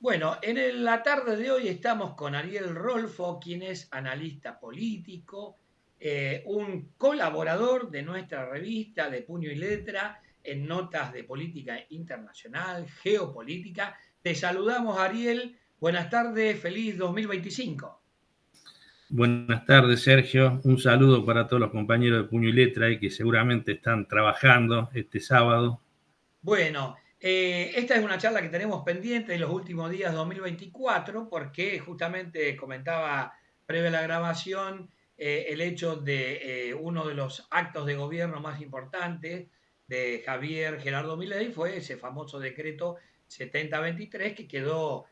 Bueno, la tarde de hoy estamos con Ariel Rolfo, quien es analista político, un colaborador de nuestra revista de Puño y Letra en notas de política internacional, geopolítica. Te saludamos, Ariel. Buenas tardes, feliz 2025. Buenas tardes, Sergio. Un saludo para todos los compañeros de Puño y Letra y que seguramente están trabajando este sábado. Bueno, esta es una charla que tenemos pendiente de los últimos días 2024 porque justamente comentaba previo a la grabación el hecho de uno de los actos de gobierno más importantes de Javier Gerardo Milei fue ese famoso decreto 7023 que quedó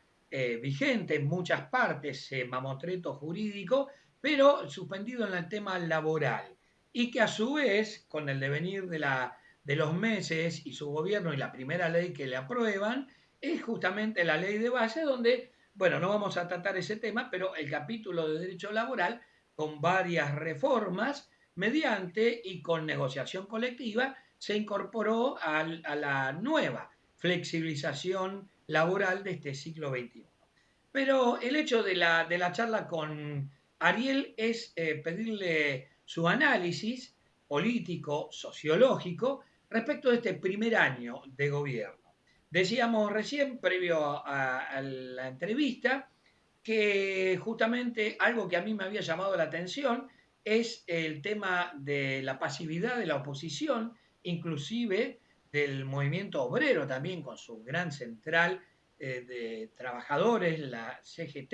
vigente en muchas partes, ese mamotreto jurídico, pero suspendido en el tema laboral y que a su vez, con el devenir de los meses y su gobierno y la primera ley que le aprueban es justamente la ley de base donde, bueno, no vamos a tratar ese tema, pero el capítulo de derecho laboral con varias reformas mediante y con negociación colectiva se incorporó a la nueva flexibilización laboral de este siglo XXI. Pero el hecho de la charla con Ariel es pedirle su análisis político, sociológico, respecto de este primer año de gobierno. Decíamos recién, previo a la entrevista, que justamente algo que a mí me había llamado la atención es el tema de la pasividad de la oposición, inclusive del movimiento obrero también con su gran central de trabajadores, la CGT,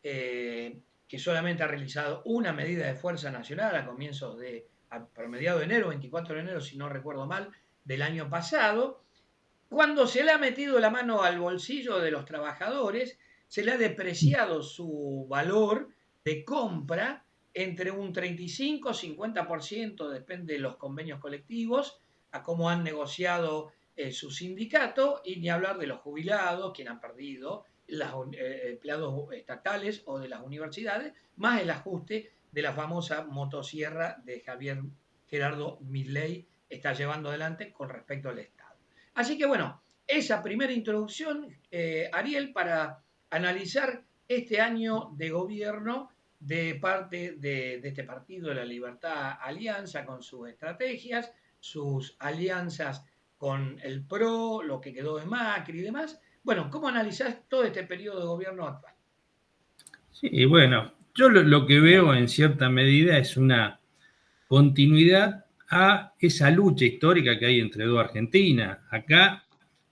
que solamente ha realizado una medida de fuerza nacional a comienzos por mediado de enero, 24 de enero, si no recuerdo mal, del año pasado, cuando se le ha metido la mano al bolsillo de los trabajadores, se le ha depreciado su valor de compra entre un 35-50%, depende de los convenios colectivos, a cómo han negociado su sindicato, y ni hablar de los jubilados, quienes han perdido, los empleados estatales o de las universidades, más el ajuste de la famosa motosierra de Javier Gerardo Milei está llevando adelante con respecto al Estado. Así que bueno, esa primera introducción, Ariel, para analizar este año de gobierno de parte de este partido de la Libertad Alianza con sus estrategias, sus alianzas con el PRO, lo que quedó de Macri y demás. Bueno, ¿cómo analizás todo este periodo de gobierno actual? Sí, bueno, yo lo que veo en cierta medida es una continuidad a esa lucha histórica que hay entre dos Argentinas. Acá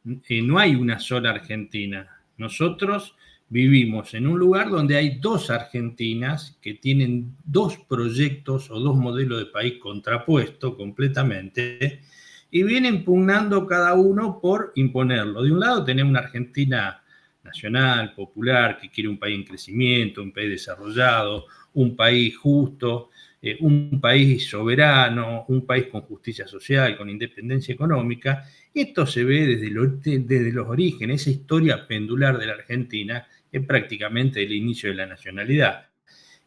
no hay una sola Argentina. Nosotros vivimos en un lugar donde hay dos Argentinas que tienen dos proyectos o dos modelos de país contrapuestos completamente y vienen pugnando cada uno por imponerlo. De un lado tenemos una Argentina nacional, popular, que quiere un país en crecimiento, un país desarrollado, un país justo, un país soberano, un país con justicia social, con independencia económica. Esto se ve desde los orígenes, esa historia pendular de la Argentina es prácticamente el inicio de la nacionalidad.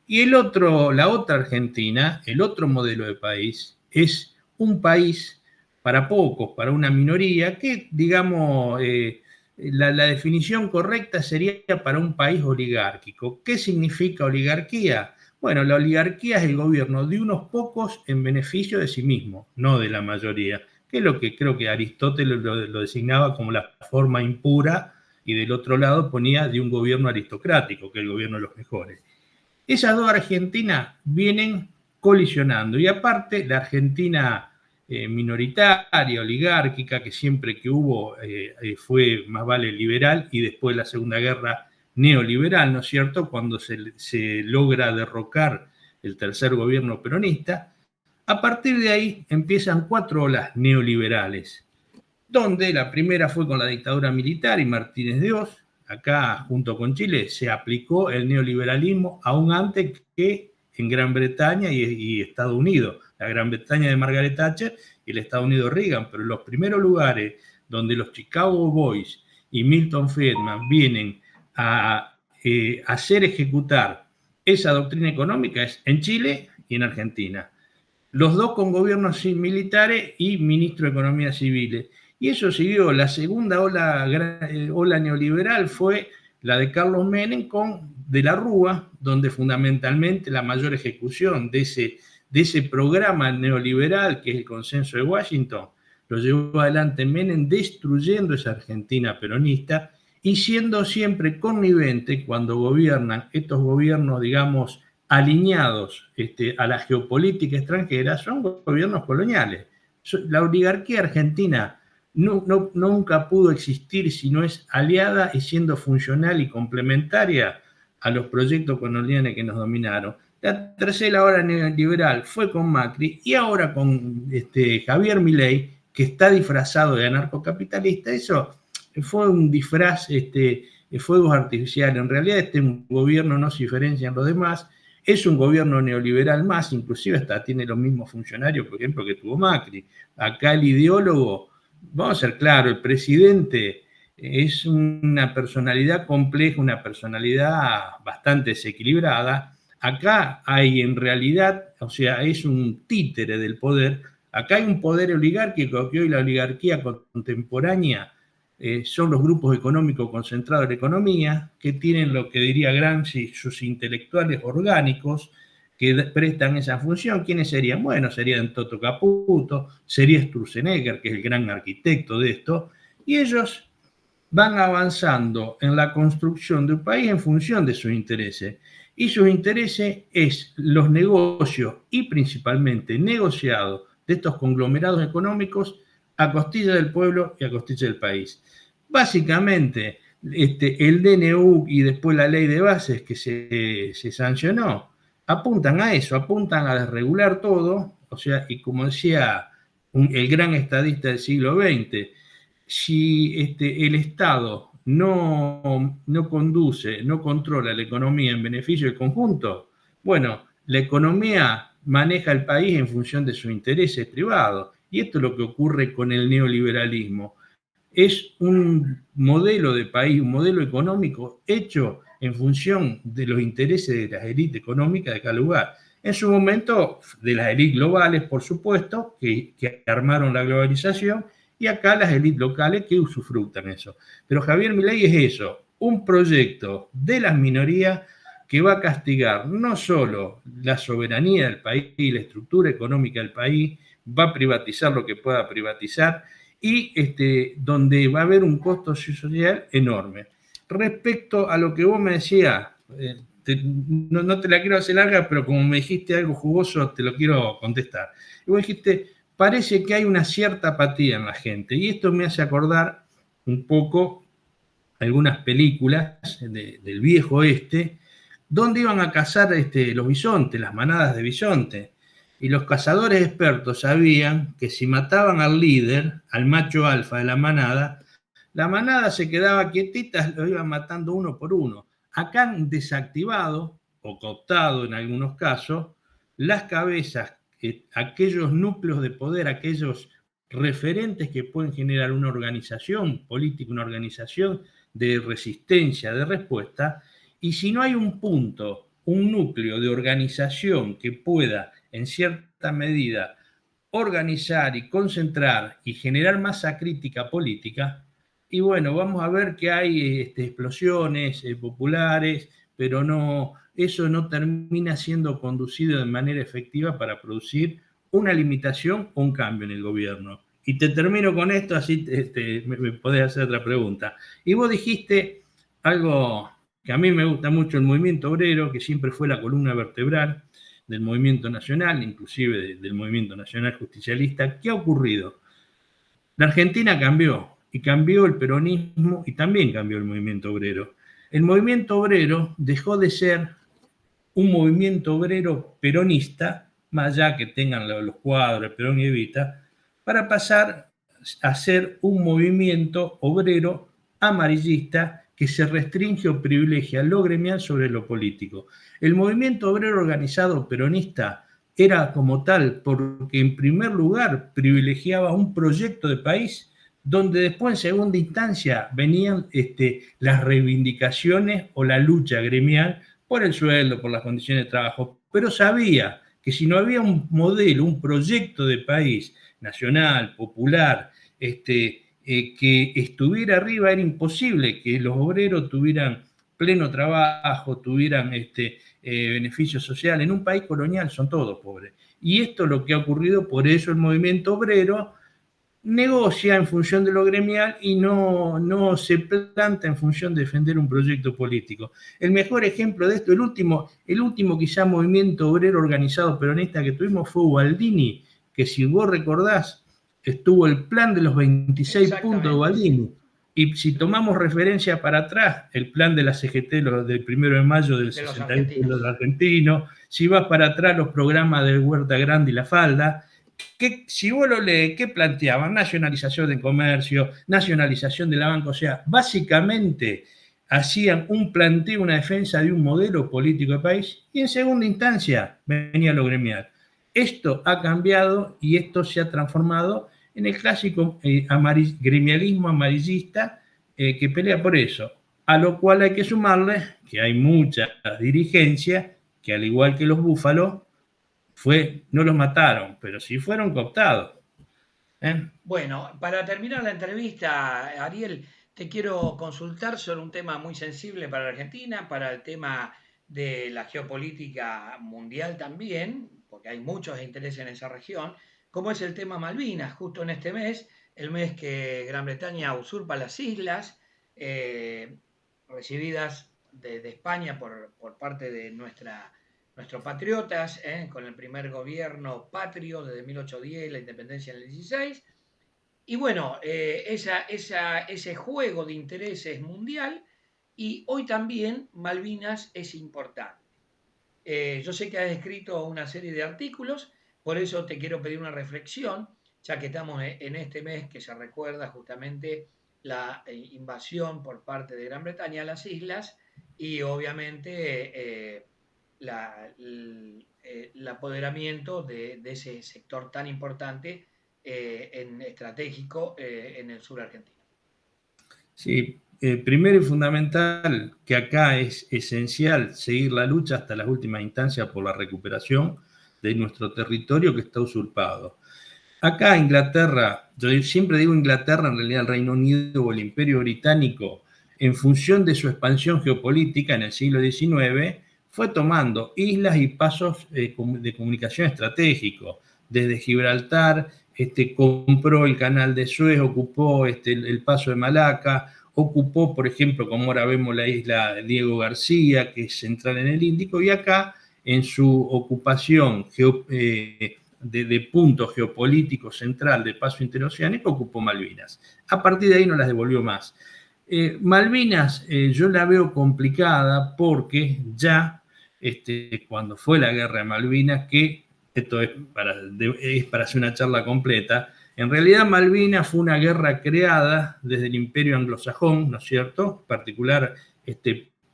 Y la otra Argentina, el otro modelo de país, es un país para pocos, para una minoría, que digamos, la definición correcta sería para un país oligárquico. ¿Qué significa oligarquía? Bueno, la oligarquía es el gobierno de unos pocos en beneficio de sí mismo, no de la mayoría, que es lo que creo que Aristóteles lo designaba como la forma impura, y del otro lado ponía de un gobierno aristocrático, que es el gobierno de los mejores. Esas dos Argentinas vienen colisionando y aparte la Argentina minoritaria, oligárquica, que siempre que hubo fue más vale liberal y después de la Segunda Guerra neoliberal, ¿no es cierto? Cuando se logra derrocar el tercer gobierno peronista, a partir de ahí empiezan cuatro olas neoliberales, donde la primera fue con la dictadura militar y Martínez de Oz. Acá, junto con Chile, se aplicó el neoliberalismo aún antes que en Gran Bretaña y Estados Unidos. La Gran Bretaña de Margaret Thatcher y el Estados Unidos de Reagan, pero los primeros lugares donde los Chicago Boys y Milton Friedman vienen a hacer ejecutar esa doctrina económica es en Chile y en Argentina. Los dos con gobiernos militares y ministro de Economía civiles. Y eso siguió. La segunda ola neoliberal fue la de Carlos Menem con De la Rúa, donde fundamentalmente la mayor ejecución de ese programa neoliberal, que es el consenso de Washington, lo llevó adelante Menem, destruyendo esa Argentina peronista y siendo siempre connivente cuando gobiernan estos gobiernos, digamos, alineados a la geopolítica extranjera, son gobiernos coloniales. La oligarquía argentina nunca pudo existir si no es aliada y siendo funcional y complementaria a los proyectos coloniales que nos dominaron. La tercera ola neoliberal fue con Macri y ahora con Javier Milei, que está disfrazado de anarcocapitalista. Eso fue un disfraz, fuegos artificiales. En realidad este gobierno no se diferencia en los demás. Es un gobierno neoliberal más, inclusive hasta tiene los mismos funcionarios, por ejemplo, que tuvo Macri. Acá el ideólogo, vamos a ser claros, el presidente es una personalidad compleja, una personalidad bastante desequilibrada. Acá hay en realidad, o sea, es un títere del poder. Acá hay un poder oligárquico, que hoy la oligarquía contemporánea son los grupos económicos concentrados en la economía, que tienen lo que diría Gramsci, sus intelectuales orgánicos, que prestan esa función. ¿Quiénes serían? Bueno, serían Toto Caputo, sería Sturzenegger, que es el gran arquitecto de esto, y ellos van avanzando en la construcción de un país en función de sus intereses. Y sus intereses es los negocios y principalmente negociados de estos conglomerados económicos a costilla del pueblo y a costilla del país. Básicamente, el DNU y después la ley de bases que se sancionó, apuntan a eso, apuntan a desregular todo, o sea, y como decía el gran estadista del siglo XX, si el Estado no conduce, no controla la economía en beneficio del conjunto, bueno, la economía maneja el país en función de sus intereses privados. Y esto es lo que ocurre con el neoliberalismo. Es un modelo de país, un modelo económico hecho en función de los intereses de las élites económicas de cada lugar. En su momento, de las élites globales, por supuesto, que armaron la globalización, y acá las élites locales que usufructan eso. Pero Javier Milei es eso, un proyecto de las minorías que va a castigar no solo la soberanía del país y la estructura económica del país, va a privatizar lo que pueda privatizar y donde va a haber un costo social enorme. Respecto a lo que vos me decías, no te la quiero hacer larga, pero como me dijiste algo jugoso, te lo quiero contestar. Y vos dijiste, parece que hay una cierta apatía en la gente, y esto me hace acordar un poco algunas películas del viejo oeste, donde iban a cazar los bisontes, las manadas de bisontes, y los cazadores expertos sabían que si mataban al líder, al macho alfa de la manada se quedaba quietita, lo iban matando uno por uno. Acá han desactivado, o cooptado en algunos casos, las cabezas, aquellos núcleos de poder, aquellos referentes que pueden generar una organización política, una organización de resistencia, de respuesta, y si no hay un punto, un núcleo de organización que pueda, en cierta medida, organizar y concentrar y generar masa crítica política, y bueno, vamos a ver que hay explosiones populares, pero eso no termina siendo conducido de manera efectiva para producir una limitación o un cambio en el gobierno. Y te termino con esto, así me podés hacer otra pregunta. Y vos dijiste algo que a mí me gusta mucho, el movimiento obrero, que siempre fue la columna vertebral del movimiento nacional, inclusive del movimiento nacional justicialista. ¿Qué ha ocurrido? La Argentina cambió, y cambió el peronismo y también cambió el movimiento obrero. El movimiento obrero dejó de ser un movimiento obrero peronista, más allá que tengan los cuadros, Perón y Evita, para pasar a ser un movimiento obrero amarillista que se restringe o privilegia lo gremial sobre lo político. El movimiento obrero organizado peronista era como tal porque en primer lugar privilegiaba un proyecto de país donde después en segunda instancia venían las reivindicaciones o la lucha gremial por el sueldo, por las condiciones de trabajo, pero sabía que si no había un modelo, un proyecto de país nacional, popular, que estuviera arriba era imposible, que los obreros tuvieran pleno trabajo, tuvieran beneficios sociales. En un país colonial son todos pobres. Y esto es lo que ha ocurrido, por eso el movimiento obrero negocia en función de lo gremial y no se planta en función de defender un proyecto político. El mejor ejemplo de esto, el último quizá movimiento obrero organizado peronista que tuvimos fue Ubaldini, que si vos recordás, estuvo el plan de los 26 puntos de Exactamente. Ubaldini. Y si tomamos referencia para atrás, el plan de la CGT del 1 de mayo del De los 68 de los argentinos. argentinos, si vas para atrás los programas de Huerta Grande y La Falda, que si vos lo lees, ¿qué planteaban? Nacionalización del comercio, nacionalización de la banca, o sea, básicamente hacían un planteo, una defensa de un modelo político de país y en segunda instancia venía lo gremial. Esto ha cambiado y esto se ha transformado en el clásico gremialismo amarillista que pelea por eso, a lo cual hay que sumarle que hay mucha dirigencia que al igual que los búfalos, no los mataron, pero sí fueron cooptados. Bueno, para terminar la entrevista, Ariel, te quiero consultar sobre un tema muy sensible para la Argentina, para el tema de la geopolítica mundial también, porque hay muchos intereses en esa región, como es el tema Malvinas, justo en este mes, el mes que Gran Bretaña usurpa las islas eh, recibidas de España por parte de nuestros patriotas, con el primer gobierno patrio desde 1810, la independencia en el 16. Y bueno, ese juego de intereses mundial y hoy también Malvinas es importante. Yo sé que has escrito una serie de artículos, por eso te quiero pedir una reflexión, ya que estamos en este mes que se recuerda justamente la invasión por parte de Gran Bretaña a las islas y obviamente el apoderamiento de ese sector tan importante estratégico en el sur argentino. Sí, primero y fundamental que acá es esencial seguir la lucha hasta las últimas instancias por la recuperación de nuestro territorio que está usurpado. Acá Inglaterra, yo siempre digo Inglaterra, en realidad el Reino Unido o el Imperio Británico, en función de su expansión geopolítica en el siglo XIX, fue tomando islas y pasos de comunicación estratégico, desde Gibraltar, compró el canal de Suez, ocupó el paso de Malaca, ocupó, por ejemplo, como ahora vemos la isla Diego García, que es central en el Índico, y acá en su ocupación de punto geopolítico central de paso interoceánico ocupó Malvinas. A partir de ahí no las devolvió más. Malvinas yo la veo complicada porque ya cuando fue la guerra de Malvinas, que esto es para hacer una charla completa, en realidad Malvinas fue una guerra creada desde el imperio anglosajón, ¿no es cierto? En particular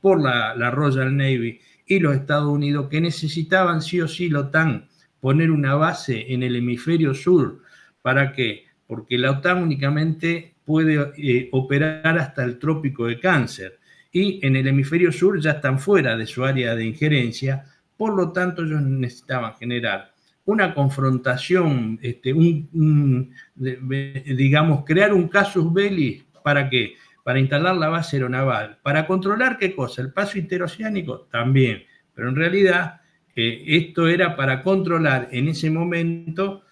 por la Royal Navy y los Estados Unidos, que necesitaban sí o sí la OTAN poner una base en el hemisferio sur. ¿Para qué? Porque la OTAN únicamente puede operar hasta el trópico de Cáncer y en el hemisferio sur ya están fuera de su área de injerencia, por lo tanto ellos necesitaban generar una confrontación, digamos, crear un casus belli. ¿Para qué? Para instalar la base aeronaval. ¿Para controlar qué cosa? ¿El paso interoceánico? También. Pero en realidad esto era para controlar en ese momento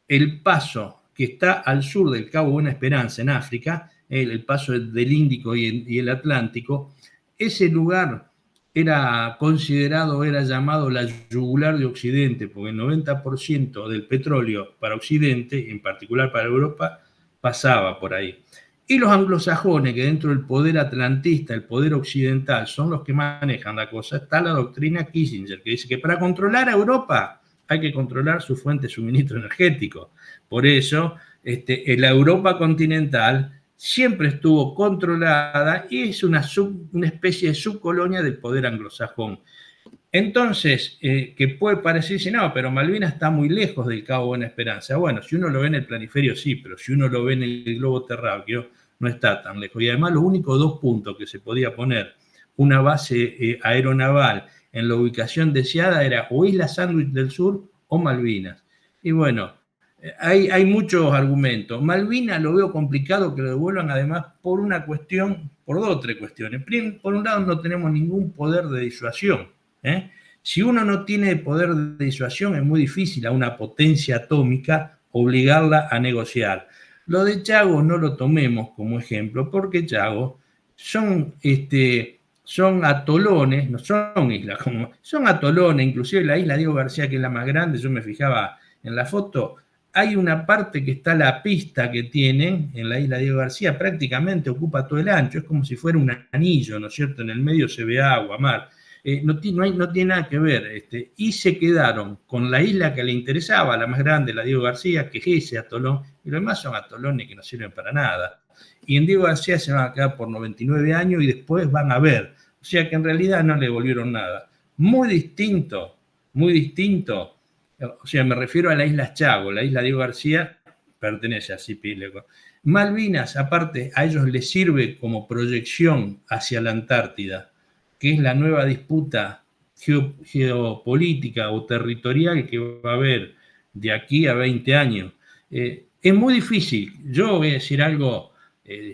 el paso que está al sur del Cabo Buena Esperanza en África, el paso del Índico y el Atlántico. Ese lugar era considerado, era llamado la yugular de Occidente, porque el 90% del petróleo para Occidente, en particular para Europa, pasaba por ahí. Y los anglosajones, que dentro del poder atlantista, el poder occidental, son los que manejan la cosa, está la doctrina Kissinger, que dice que para controlar a Europa hay que controlar su fuente de suministro energético. Por eso, la Europa continental siempre estuvo controlada y es una especie de subcolonia del poder anglosajón. Entonces, que puede parecerse, no, pero Malvinas está muy lejos del Cabo Buena Esperanza. Bueno, si uno lo ve en el planiferio, sí, pero si uno lo ve en el globo terráqueo, no está tan lejos. Y además, los únicos dos puntos que se podía poner una base aeronaval en la ubicación deseada era o Isla Sandwich del Sur o Malvinas. Y bueno, Hay muchos argumentos. Malvinas lo veo complicado que lo devuelvan, además, por una cuestión, por dos o tres cuestiones. Por un lado, no tenemos ningún poder de disuasión. Si uno no tiene poder de disuasión, es muy difícil a una potencia atómica obligarla a negociar. Lo de Chagos no lo tomemos como ejemplo, porque Chagos son atolones, no son islas, son atolones, inclusive la isla Diego García, que es la más grande, yo me fijaba en la foto, hay una parte que está la pista que tienen en la isla Diego García, prácticamente ocupa todo el ancho, es como si fuera un anillo, ¿no es cierto? En el medio se ve agua, mar. No tiene nada que ver. Y se quedaron con la isla que le interesaba, la más grande, la Diego García, que es ese atolón, y los demás son atolones que no sirven para nada. Y en Diego García se van a quedar por 99 años y después van a ver. O sea que en realidad no le volvieron nada. Muy distinto, muy distinto. O sea, me refiero a la isla Chago, la isla Diego García pertenece a Cipíleco. Malvinas, aparte, a ellos les sirve como proyección hacia la Antártida, que es la nueva disputa geopolítica o territorial que va a haber de aquí a 20 años. Es muy difícil, yo voy a decir algo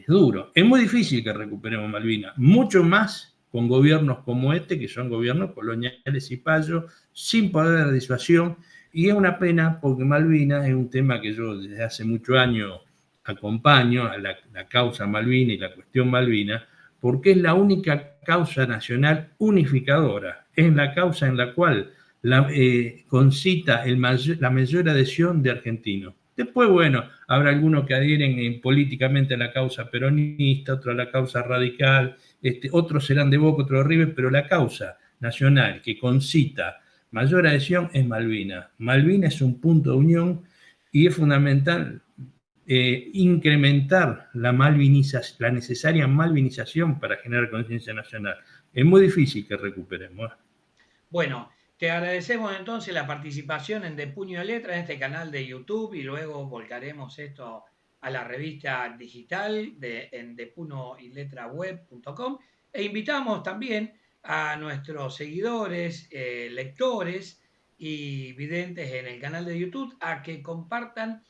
duro, es muy difícil que recuperemos Malvinas, mucho más con gobiernos como este, que son gobiernos coloniales y payos, sin poder de disuasión, y es una pena porque Malvinas es un tema que yo desde hace muchos años acompaño, a la causa Malvinas y la cuestión Malvinas, porque es la única causa nacional unificadora, es la causa en la cual concita la mayor adhesión de argentinos. Después, bueno, habrá algunos que adhieren políticamente a la causa peronista, otros a la causa radical, otros serán de Boca, otros de River, pero la causa nacional que concita mayor adhesión es Malvinas. Malvinas es un punto de unión y es fundamental incrementar la necesaria malvinización para generar conciencia nacional. Es muy difícil que recuperemos. Bueno, te agradecemos entonces la participación en De Puño y Letra en este canal de YouTube y luego volcaremos esto a la revista digital en depunoyletraweb.com e invitamos también a nuestros seguidores, lectores y videntes en el canal de YouTube a que compartan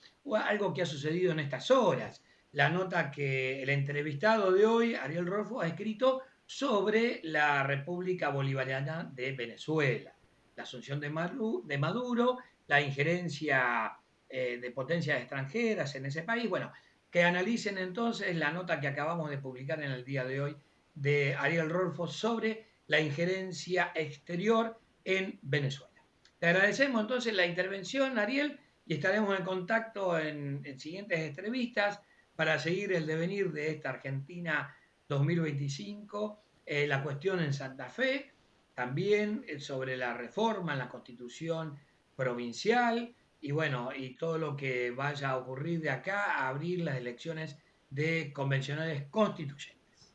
algo que ha sucedido en estas horas. La nota que el entrevistado de hoy, Ariel Rolfo, ha escrito sobre la República Bolivariana de Venezuela, la asunción de Maduro, la injerencia de potencias extranjeras en ese país. Bueno, que analicen entonces la nota que acabamos de publicar en el día de hoy de Ariel Rolfo sobre la injerencia exterior en Venezuela. Te agradecemos entonces la intervención, Ariel, y estaremos en contacto en siguientes entrevistas para seguir el devenir de esta Argentina 2025, la cuestión en Santa Fe, también sobre la reforma en la constitución provincial y bueno, y todo lo que vaya a ocurrir de acá a abrir las elecciones de convencionales constituyentes.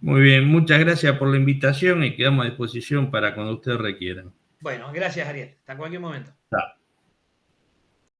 Muy bien, muchas gracias por la invitación y quedamos a disposición para cuando ustedes requieran. Bueno, gracias Ariel, hasta cualquier momento. Chao.